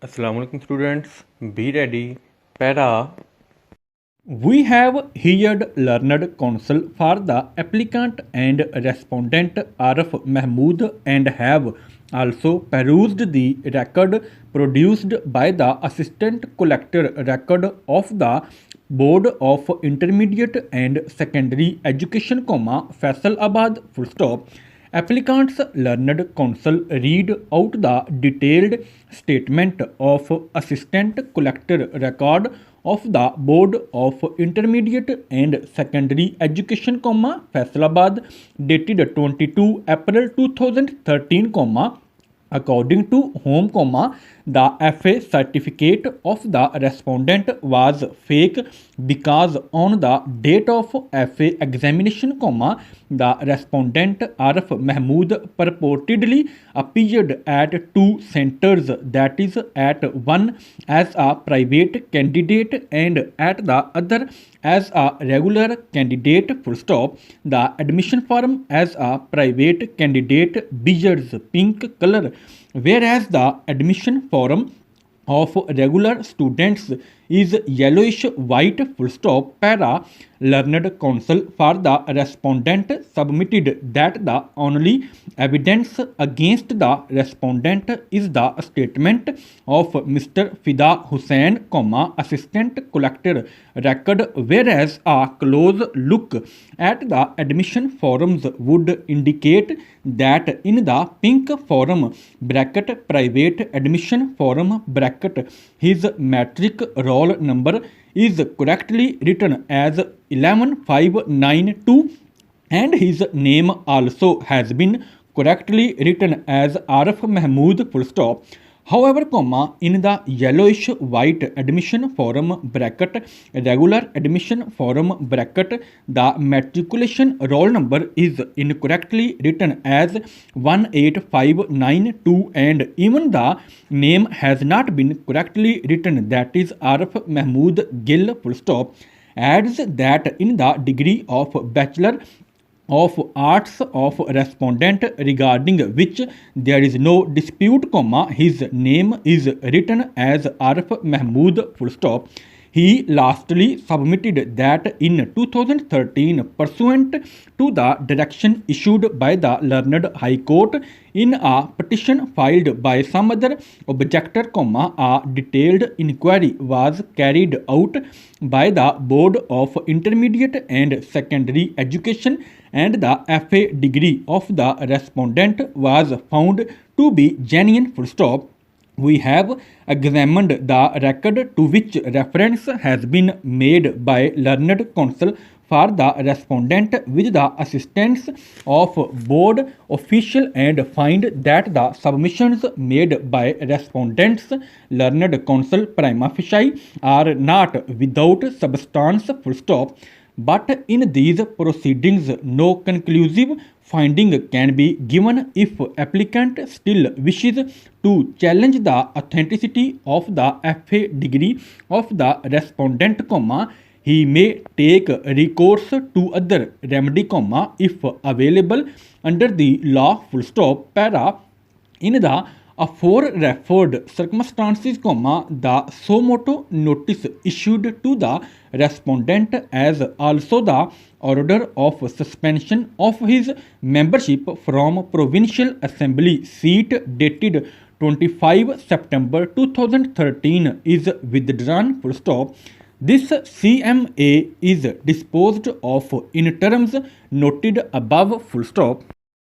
Assalamualaikum students, be ready. Para. We have heard learned counsel for the applicant and respondent Arif Mahmood and have also perused the record produced by the assistant collector record of the Board of Intermediate and Secondary Education, Faisalabad, full stop. Applicants learned counsel read out the detailed statement of assistant collector record of the Board of Intermediate and Secondary Education, Faisalabad, dated 22 April 2013, according to whom, the FA certificate of the respondent was fake because on the date of FA examination, the respondent Arif Mahmood purportedly appeared at two centers, that is, at one as a private candidate and at the other as a regular candidate, full stop. The admission form as a private candidate bears pink color, whereas the admission form of regular students is yellowish white, full stop. Para. Learned counsel for the respondent submitted that the only evidence against the respondent is the statement of Mr. Fida Hussain, assistant collector record, whereas a close look at the admission forms would indicate that in the pink form bracket private admission form bracket his matric roll number is correctly written as 11592 and his name also has been correctly written as Arif Mahmood, full stop. However, in the yellowish white admission form bracket regular admission form bracket, the matriculation roll number is incorrectly written as 18592 and even the name has not been correctly written, that is Arif Mahmood Gill, full stop. Adds that in the degree of Bachelor of Arts of respondent regarding which there is no dispute, his name is written as Arif Mahmood, full stop. He lastly submitted that in 2013, pursuant to the direction issued by the learned High Court in a petition filed by some other objector, a detailed inquiry was carried out by the Board of Intermediate and Secondary Education and the FA degree of the respondent was found to be genuine, full stop. We have examined the record to which reference has been made by learned counsel for the respondent with the assistance of board official and find that the submissions made by respondents learned counsel prima facie are not without substance, full stop. But in these proceedings, no conclusive finding can be given if applicant still wishes to challenge the authenticity of the FA degree of the respondent, he may take recourse to other remedy, if available under the law, full stop. Para. In the aforereferred circumstances, the suo motu notice issued to the respondent as also the order of suspension of his membership from Provincial Assembly seat dated 25 September 2013 is withdrawn, full stop. This CMA is disposed of in terms noted above, full stop.